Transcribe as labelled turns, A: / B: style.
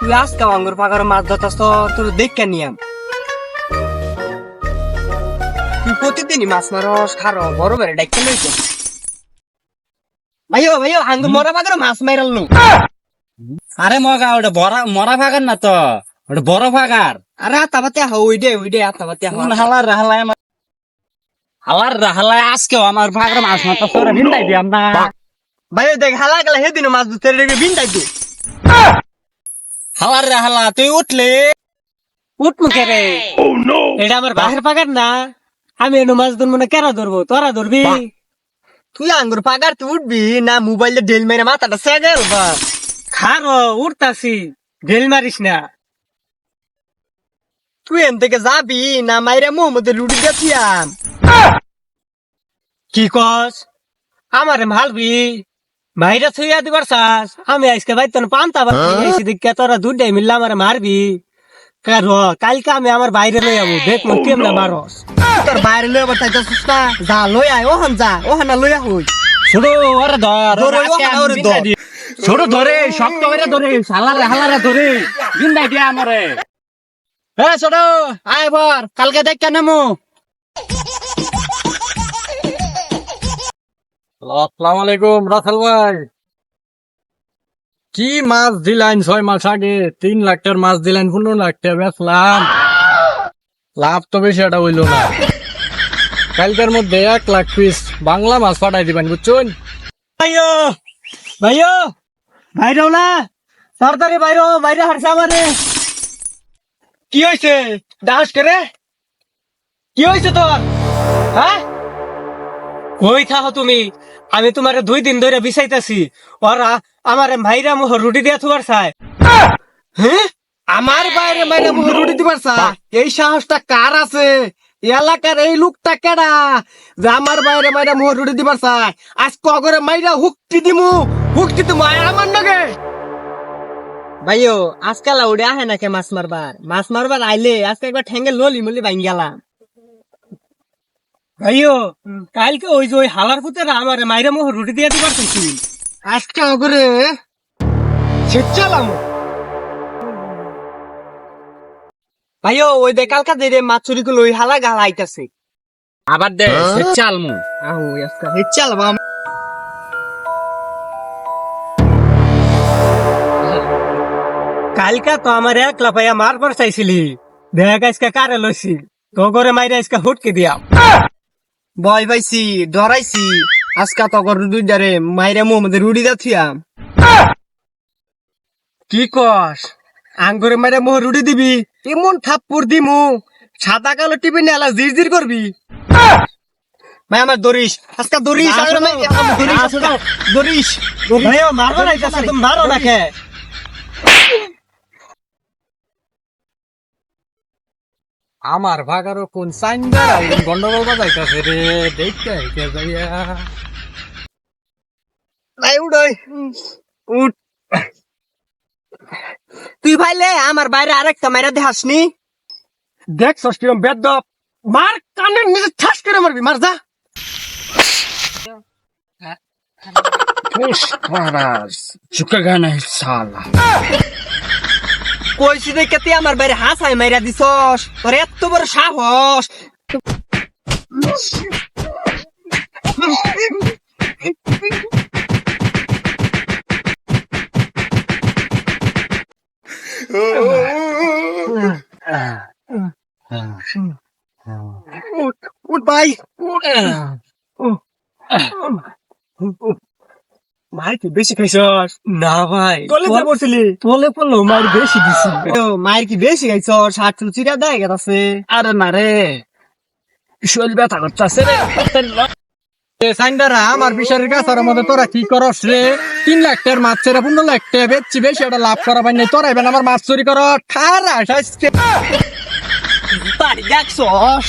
A: তুই আজকে আঙ্গুর পাকার মাছ ধরতাস তো তোর দেখে নিয়াম। তুই প্রতিদিনই মাছ মারস খারো বড় বেড়ে ডাইকে লইছ। ভাইও ভাইও আঙ্গুর মরা পাকার মাছ মাইরাল।
B: আরে মগা ওটা মরা ফাগার না তো, ওটা বড় ফাগার।
A: আরে আতাবাতে ওইডে আতাবাতে
B: হালার রাহালায় আজকেও আমার ফাগার মাছ মারতে তোরা ভিন্দাই দিয়াম না।
A: ভাইও দেখ হালা গেলে সেদিনও মাছ ধরতে রেখে বিনটাই তুই।
B: হালার রাহালা তুই উঠলে
A: উঠ মুখে রে। এটা আমার বাহের পাকার না, আমি এনে মাছ ধরবো না, কেন ধরবো? তোরা ধরবি। তুই আঙ্গুর পাকার তুই উঠবি না? মোবাইলে ডেল মেরে মাথাটা সেগেল বা খারো উঠতাছি, ডেল মারিস না। তুই এন থেকে যাবি না মাইরে মোহাম্মদের রুটি দিয়াম? কি কস? আমারে মালবি মাইরা ছুঁয়া দিবার চাস? আমি আজকে বাইতে পান্তা বাড়ি দিকে তোরা দুটাই মিললে আমারে মারবি। কালকে আমি আমার বাইরে লই যাবো, দেখ মন কেমন মারস। তোর বাইরে লই আবার চাইতেছিস না? যা লই আয়, ওখান যা, ওখানে লইয়া হই।
B: ছোট ওরে ধর, ছোট ধরে শক্ত করে ধরে, হালারে ধরে ভিন্দাই দিয়া আমারে। হ্যাঁ ছোট আয় ভর, কালকে দেখ কেন মু।
C: আসসালামু আলাইকুম রাসেল ভাই। কি মাছ দিলেন 6 মাস আগে? 3 লাখ টাকার মাছ দিলেন, 15 লাখ টাকা বেচলাম, লাভ তো বেশি একটা হইল না। কালকের মধ্যে 1 লাখ পিস বাংলা মাছ পাঠাই দিবেন, বুঝছেন?
A: ভাইও ভাইও বাইরেও না, তাড়াতাড়ি বাইরে হারছে আমারে। কি হয়েছে? ডান্স করে কি হয়েছে তোর? হ্যাঁ কই থাকো তুমি? আমি তোমারে 2 দিন ধরে বিছাইতাছি, ওরা আমার ভাইরা মোহ রুটি দিয়া থুবার চায়। হ্যাঁ আমার বাইরে মাইরা মোহ রুটি দিবার চায়? এই সাহসটা কার আছে? এলাকার এই লোকটা কেডা যে আমার বাইরে মাইরা মোহ রুটি দিবার চায়? আজ কগরে মাইরা হুকটি দিমু আমার নগে। ভাইও আজকাল উড়ে আহে নাকি মাছ মারবার আইলে আজকে একবার ঠেঙ্গে ললি মলি বাইন গেলাম। ভাইও কালকে ওই যে ওই হালার পুতেরা আমার মাইরা মোহ রুটি দিয়ে দিবার চাইছি, আজকে অগরে ছেচালাম। ভাইও ওই দে কালকা দে মাছ চুরি করলো, ওই হালা গালা আইতাছে।
B: আবার দে চাল মু
A: আহো আজকে হেচালাম। কালকা তো আমার একলা পাইয়া মারবার চাইছিলি, দেখ আজকে কারে লইছি, তো করে মাইরে আজকে হুটকে দিয়া ভয় পাইছি, ডরাইছি। আজকা তো দুই ডারে মাইরে মোহাম্মদের রুটি দাথিয়াম। কি কস? আঙ্গুরে মাইরে মোহ রুটি দিবি? এমন থাপ্পড় দিমু সাদা কালো টিপে নেলা জির করবি। ভাই আমার দরিস, আজকা দরিস, দরিস মারো না, তুমি মারো না খে।
C: আমার ভাগারও কোন সাইন্ডার গন্ডগোল বাজাইতাছে রে, দেখতে যাইয়া।
A: উঠ তুই ভাইলে আমার বাইরে আরেকটা মাইরা দেখাসনি? দেখ কিরম বেদ মার, কানের নিচে ঠাস করে মারবি, মার যা।
B: চুকা গানা সালা
A: কইছি দেখে তুই আমার বাইরে হাসাই মাইরা দিছস, তোর এত বড় সাহস। উঠ ভাই, মার কি বেশি খাইছস? না ভাই তলে পড়ছিলি, তলে পড়লো মার বেশি দিছি। মার কি বেশি খাইছস? 60 চিরা দেয় গেছে।
B: আরে না রে, শরীর ব্যথা করতেছে রে।
C: সাইন্ডারা আমার বিচারের কাছার মধ্যে তোরা কি করস রে? 3 লাখ টাকার মাছ ছেড়ে 15 লাখ টাকা বেচছি, বেশি একটা লাভ করা পাই নাই। তোরা এবার আমার মাছ চুরি কর ঠারা
A: বাড়ি দেখছস?